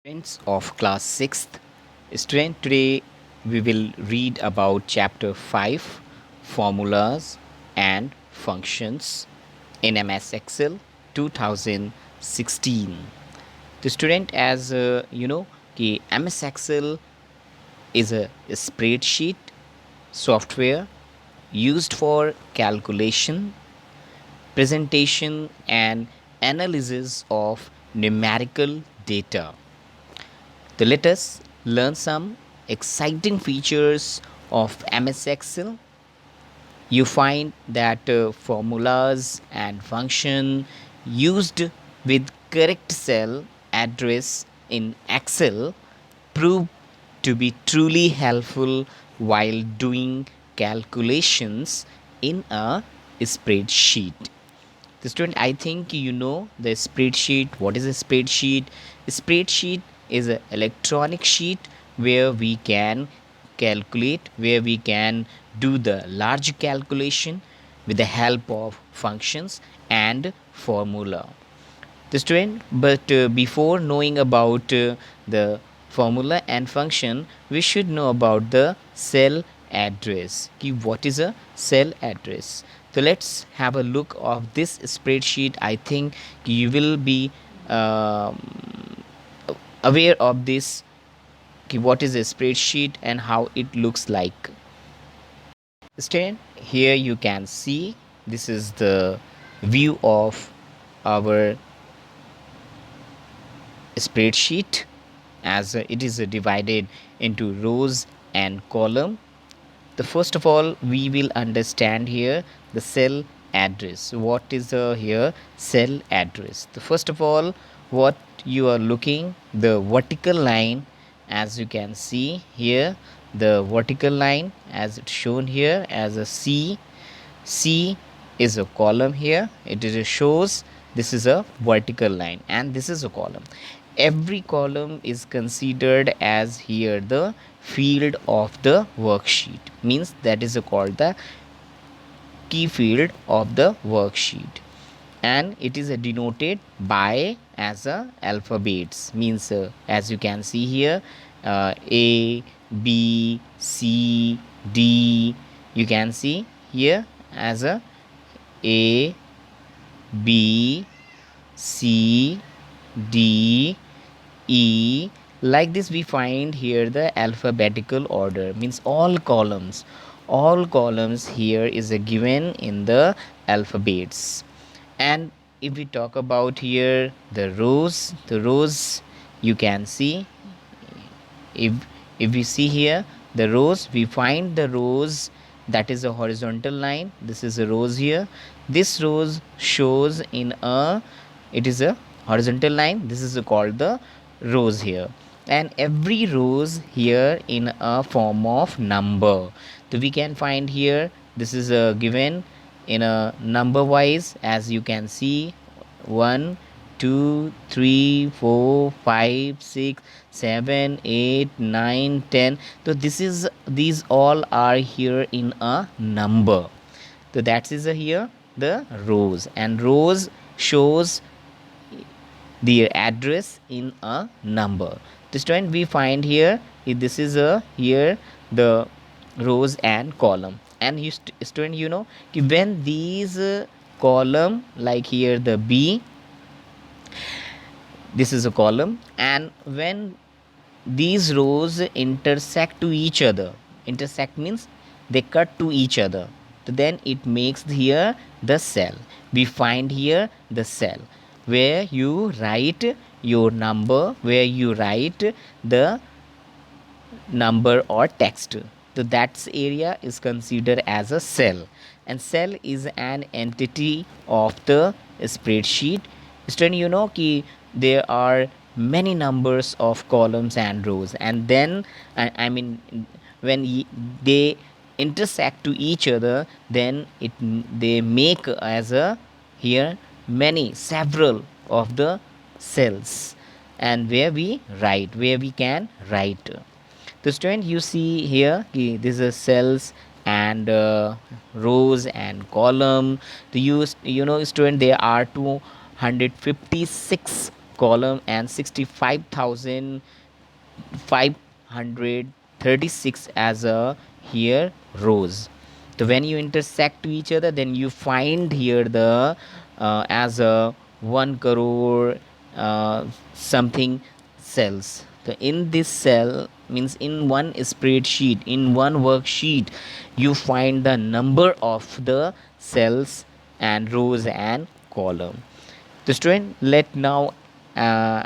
Students of class 6th, student, today we will read about chapter 5, formulas and functions in MS Excel 2016. The student, as कि MS Excel is a spreadsheet software used for calculation, presentation and analysis of numerical data. So let us learn some exciting features of MS Excel. You find that formulas and function used with correct cell address in Excel prove to be truly helpful while doing calculations in a spreadsheet. The student, I think you know the spreadsheet. What is a spreadsheet? A spreadsheet is an electronic sheet where we can calculate, where we can do the large calculation with the help of functions and formula. The student, but before knowing about the formula and function, we should know about the cell address. What is a cell address? So let's have a look of this spreadsheet. I think you will be aware of this. What is a spreadsheet and how it looks like. Student, here you can see this is the view of our spreadsheet, as it is divided into rows and column. The first of all, we will understand here the cell address. What is here cell address? The first of all, what you are looking, the vertical line, as you can see here, the vertical line as it's shown here as a C is a column here. It is shows this is a vertical line and this is a column. Every column is considered as here the field of the worksheet, means that is called the key field of the worksheet, and it is denoted by as a alphabets, means as you can see here, A, B, C, D. You can see here as A, B, C, D, E. Like this we find here the alphabetical order, means all columns here is given in the alphabets. And if we talk about here the rows you can see, if we see here the rows, we find the rows that is a horizontal line. This is a rows here. This rows shows in a, it is a horizontal line. This is called the rows here, and every rows here in a form of number. So we can find here this is given in a number wise, as you can see, 1 2 3 4 5 6 7 8 9 10. So this is, these all are here in a number. So that is here the rows, and rows shows the address in a number. The student, we find here this is here the rows and column. And you student, you know when these column, like here the B, this is a column, and when these rows intersect to each other, intersect means they cut to each other, so then it makes here the cell. We find here the cell where you write your number, where you write the number or text. So that area is considered as a cell, and cell is an entity of the spreadsheet. Student, you know ki there are many numbers of columns and rows, and then I mean when they intersect to each other, then they make as a here many several of the cells, and where we write, where we can write. The student, you see here this is cells and rows and column. The use, you know student, there are 256 column and 65,536 as a here rows. So when you intersect to each other, then you find here the as a 1 crore something cells. So in this cell means in one spreadsheet, in one worksheet, you find the number of the cells and rows and column. The student, let now uh,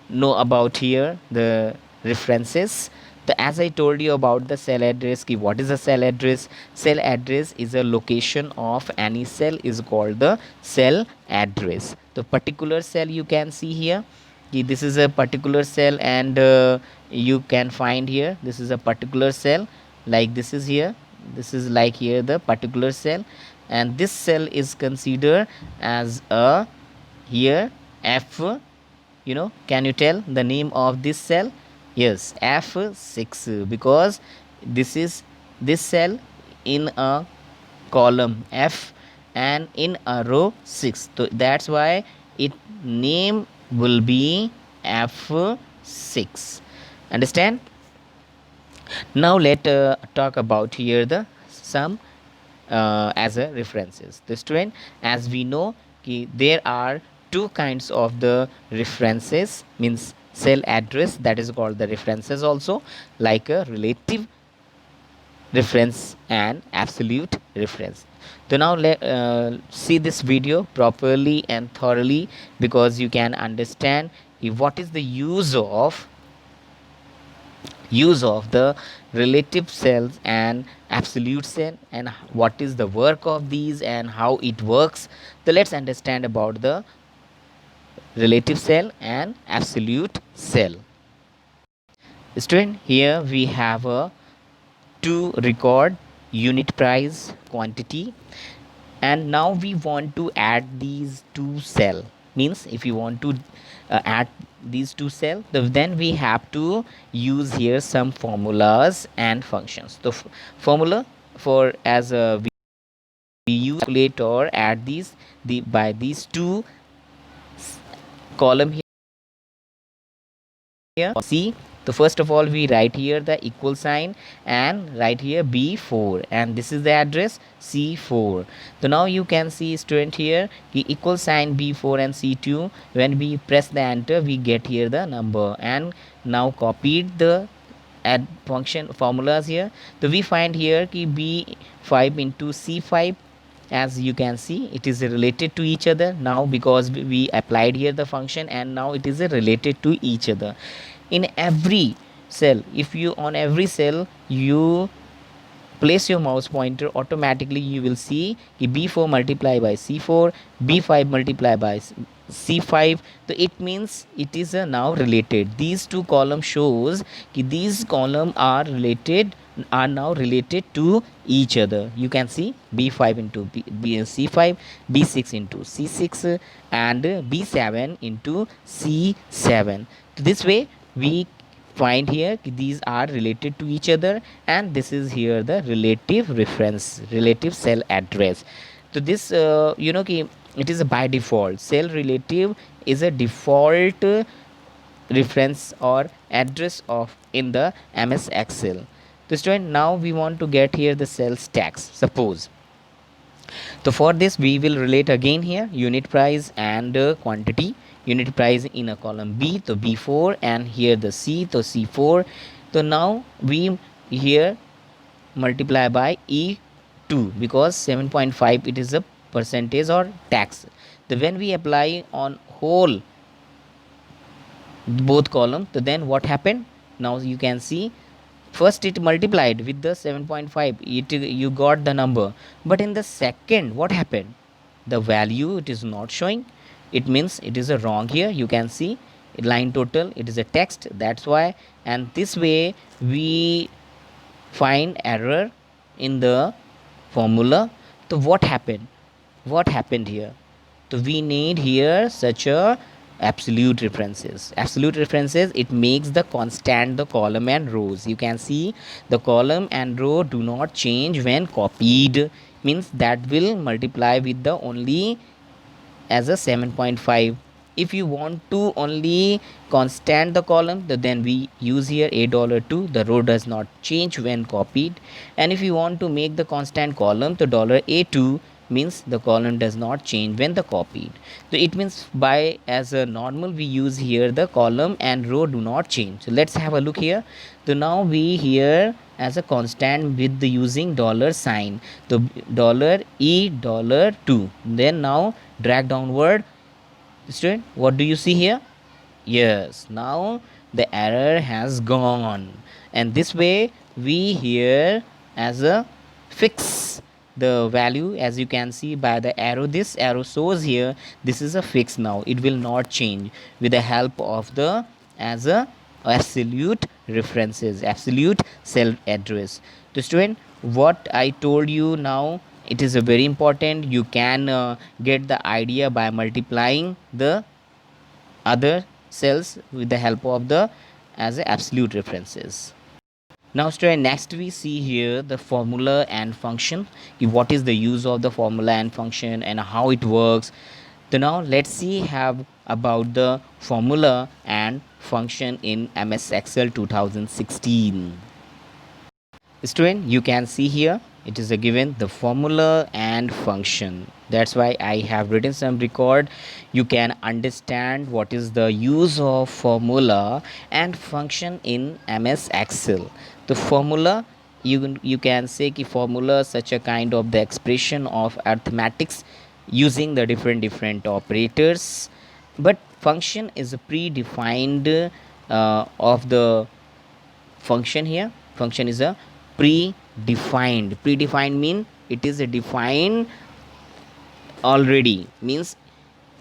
know about here the references. As I told you about the cell address, what is a cell address? Cell address is a location of any cell is called the cell address. The particular cell you can see here, this is a particular cell, and you can find here this is a particular cell, like this is here, this is like here the particular cell, and this cell is considered as a here F. Can you tell the name of this cell? Yes, F6, because this is this cell in a column F and in a row 6, so that's why it name will be F6. Understand? Now let talk about here the some as a references. The student, as we know there are two kinds of the references, means cell address, that is called the references also, like a relative reference and absolute reference. So now let see this video properly and thoroughly, because you can understand what is the use of the relative cells and absolute cell, and what is the work of these and how it works. So let's understand about the relative cell and absolute cell. Student, here we have a to record unit price quantity, and now we want to add these two cell, means if you want to add these two cell, then we have to use here some formulas and functions. The formula for as we use calculate or add these by these two column here. See, so first of all we write here the equal sign and write here B4, and this is the address C4. So now you can see, student, here the equal sign B4 and C2, when we press the enter we get here the number, and now copied the add function formulas here. So we find here ki B5 into C5, as you can see it is related to each other now, because we applied here the function, and now it is related to each other. In every cell, if you on every cell you place your mouse pointer, automatically you will see B4 multiply by C4, B5 multiply by C5. So it means it is now related. These two columns shows these columns are now related to each other. You can see B5 into C5, B6 into C6, and B7 into C7. This way we find here these are related to each other, and this is here the relative reference, relative cell address. So this it is a by default cell relative is a default reference or address of in the MS Excel. So student, now we want to get here the sales tax, suppose. So for this we will relate again here unit price and quantity. Unit price in a column B, so B4, and here the C, so C4. So now we here multiply by E2, because 7.5 it is a percentage or tax. So when we apply on whole both column, so then what happened? Now you can see first it multiplied with the 7.5, you got the number, but in the second what happened? The value it is not showing. It means it is a wrong here. You can see line total, it is a text, that's why. And this way we find error in the formula. So what happened here? So we need here such a absolute references. Absolute references, it makes the constant the column and rows. You can see the column and row do not change when copied, means that will multiply with the only as a 7.5 If you want to only constant the column, then we use here $2. The row does not change when copied. And if you want to make the constant column, the $A2 means the column does not change when the copied. So it means by as a normal we use here the column and row do not change. So let's have a look here. So now we here as a constant with the using dollar sign, the $E$2. Then now drag downward. Student, what do you see here? Yes, now the error has gone, and this way we here as a fix the value. As you can see by the arrow, this arrow shows here this is a fix. Now it will not change with the help of the as a absolute references, absolute cell address. The student, what I told you now, it is a very important. You can get the idea by multiplying the other cells with the help of the as a absolute references. Now student, next we see here the formula and function. What is the use of the formula and function and how it works. So now let's see have about the formula and function in MS Excel 2016. Student, you can see here it is a given the formula and function. That's why I have written some record. You can understand what is the use of formula and function in MS Excel. The formula, you can say ki formula such a kind of the expression of arithmetics using the different operators, but function is a predefined of the function. Here function is a predefined mean it is a defined already, means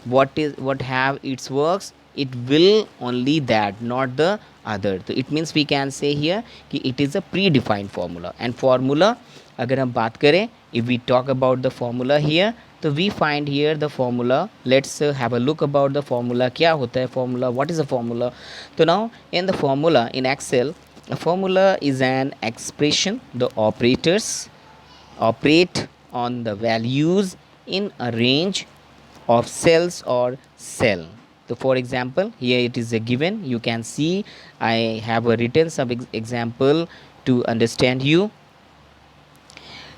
what have its works, it will only that, not the other. So it means we can say here कि it is a predefined formula. And formula अगर हम बात करें, if we talk about the formula here, तो we find here the formula. Let's have a look about the formula. क्या होता है formula, what is a formula. So now in the formula in Excel, a formula is an expression. The operators operate on the values in a range of cells or cell. So for example, here it is a given. You can see I have written some example to understand you.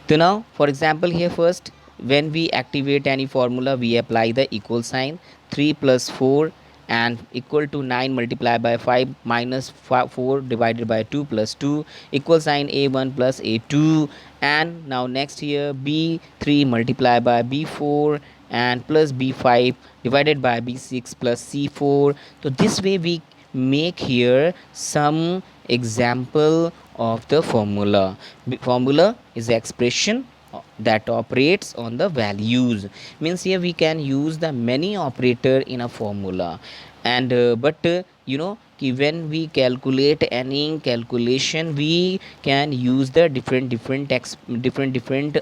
So now for example here first, when we activate any formula, we apply the equal sign. 3 plus 4 and equal to 9 multiplied by 5 minus 4 divided by 2 plus 2 equal sign a1 plus a2. And now next here b3 multiplied by b4 and plus b5 divided by b6 plus c4. So this way we make here some example of the formula. Formula is the expression that operates on the values, means here we can use the many operator in a formula. And but you know when we calculate any calculation, we can use the different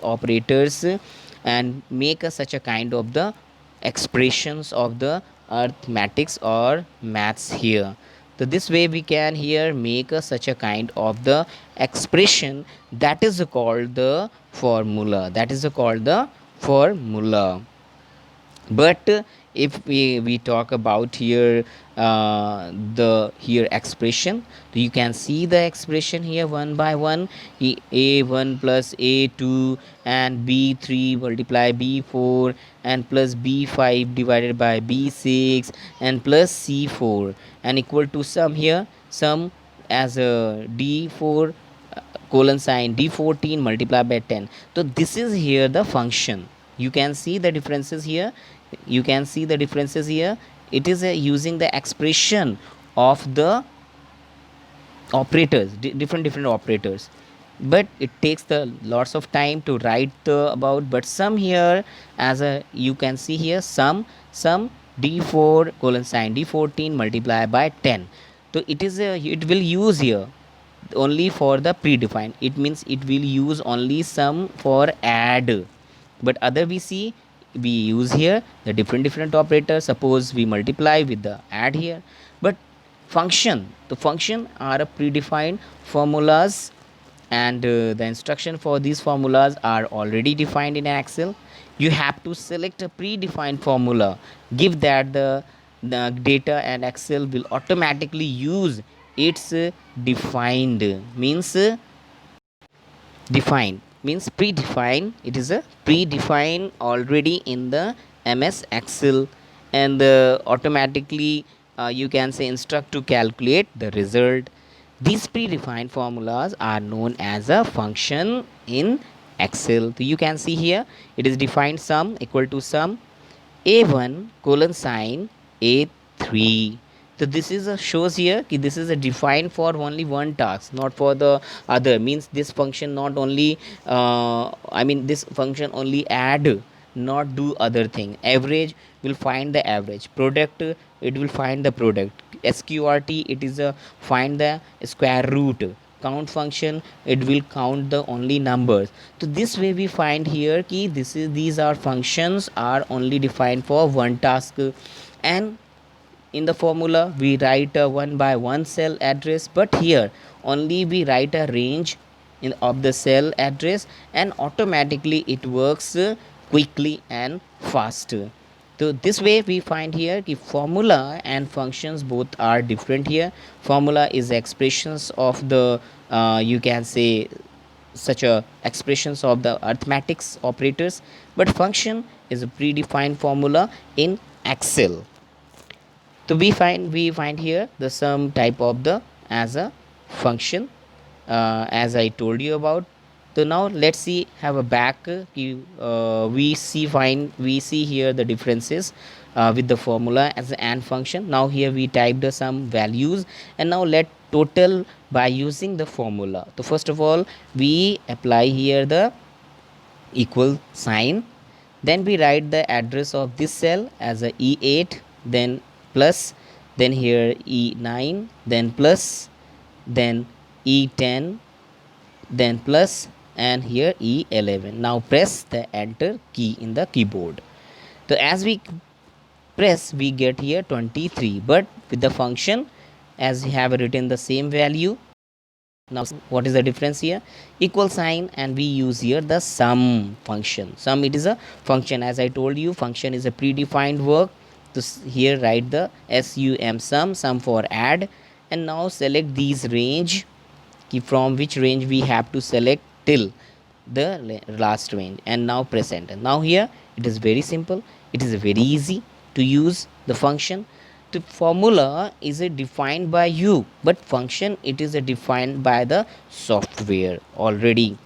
operators and make such a kind of the expressions of the arithmetics or maths here. So this way we can here make such a kind of the expression that is called the formula, that is called the formula. But if we talk about here the here expression, you can see the expression here one by one. A1 plus a2 and b3 multiply b4 and plus b5 divided by b6 and plus c4 and equal to sum here, sum as a d4 colon sign d14 multiplied by 10. So this is here the function. You can see the differences here, you can see the differences here. It is using the expression of the operators, different operators, but it takes the lots of time to write the about. But some here as a you can see here sum d4 colon sign d14 multiplied by 10. So it is it will use here only for the predefined, it means it will use only sum for add. But other we see we use here the different operators. Suppose we multiply with the add here. But function, the function are a predefined formulas, and the instruction for these formulas are already defined in Excel. You have to select a predefined formula, give that the the data, and Excel will automatically use its defined means defined means predefined. It is a predefined already in the MS Excel, and automatically you can say instruct to calculate the result. These predefined formulas are known as a function in Excel. So you can see here it is defined sum equal to sum a1 colon sign a3. So this is a shows here कि this is a defined for only one task, not for the other. Means this function not only this function only add, not do other thing. Average will find the average. Product, it will find the product. Sqrt, it is a find the square root. Count function, it will count the only numbers. So this way we find here कि these are functions are only defined for one task. And in the formula we write a one by one cell address, but here only we write a range of the cell address, and automatically it works quickly and fast. So this way we find here the formula and functions both are different here. Formula is expressions of the you can say such a expressions of the arithmetics operators, but function is a predefined formula in Excel. So we find here the sum type of the as a function, as I told you about. So now let's see have a back. We see here the differences with the formula as an and function. Now here we typed some values, and now let total by using the formula. So first of all we apply here the equal sign, then we write the address of this cell as a E8, then plus, then here E9, then plus, then E10, then plus, and here E11. Now press the enter key in the keyboard. So as we press we get here 23, but with the function as we have written the same value. Now what is the difference here? Equal sign, and we use here the sum function. Sum, it is a function. As I told you, function is a predefined work. So here write the sum for add, and now select these range from which range we have to select till the last range, and now press enter. Now here it is very simple, it is very easy to use the function. The formula is a defined by you, but function it is a defined by the software already.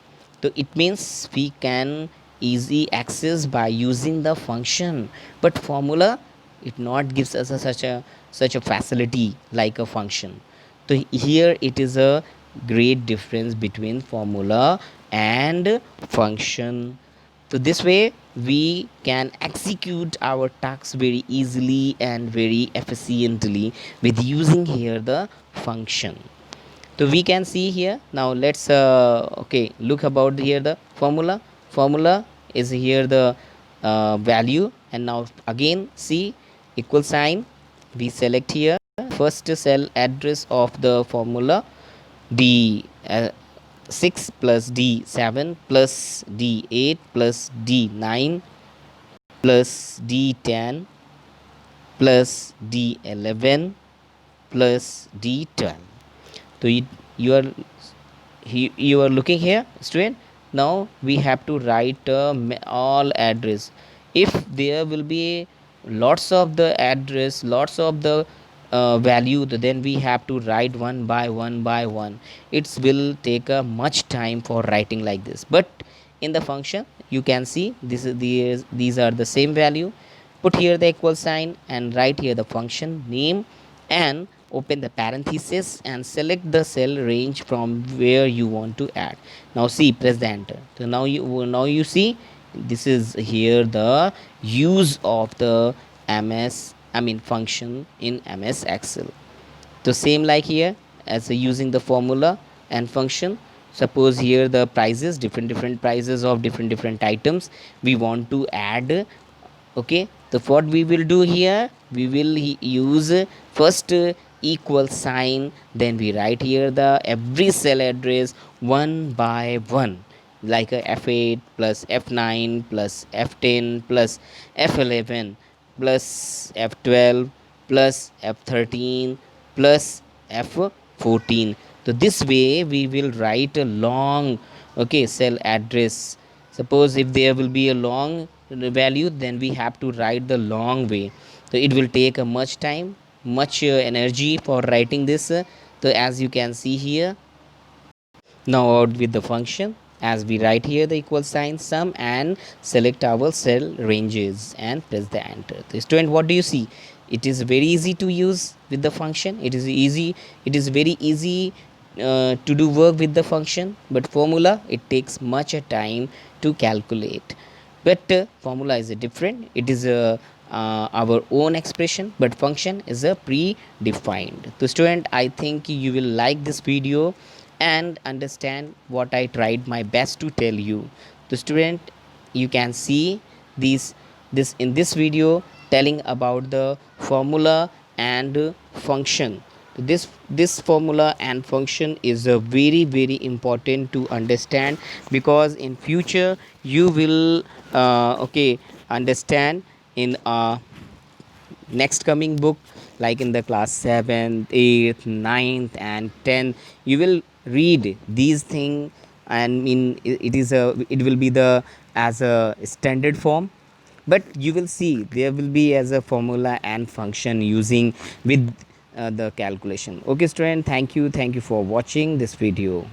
So it means we can easy access by using the function, but formula it not gives us such a facility like a function. So here it is a great difference between formula and function. So this way we can execute our tasks very easily and very efficiently with using here the function. So we can see here now. Let's okay, look about here the formula is here the value, and now again see equal sign, we select here first cell address of the formula D6 plus D7 plus D8 plus D9 plus D10 plus D11 plus D12. So you are you are looking here, student. Now we have to write all address. If there will be lots of the address, lots of the value, then we have to write one by one. It will take a much time for writing like this, but in the function you can see these are the same value. Put here the equal sign and write here the function name, and open the parenthesis and select the cell range from where you want to add. Now see, press the enter. So now you see this is here the use of the function in MS Excel. The same like here as using the formula and function. Suppose here the prices, different prices of different items we want to add. Okay, so what we will do here, we will use first equal sign, then we write here the every cell address one by one, like a F8 plus F9 plus F10 plus F11 plus F12 plus F13 plus F14. So this way we will write a long, okay, cell address. Suppose if there will be a long value, then we have to write the long way. So it will take a much time, much energy for writing this. So as you can see here, now out with the function, as we write here the equal sign sum and select our cell ranges and press the enter. The student, what do you see? It is very easy to use with the function. It is very easy to do work with the function, but formula, it takes much a time to calculate. But formula is a different, it is a our own expression, but function is a predefined. So student, I think you will like this video and understand what I tried my best to tell you. The student, you can see this in this video telling about the formula and function. This formula and function is a very important to understand, because in future you will okay, understand in next coming book, like in the class 7th, 8th, 9th and 10th, you will read these things. And in it will be the as a standard form, but you will see there will be as a formula and function using with the calculation. Okay student, thank you for watching this video.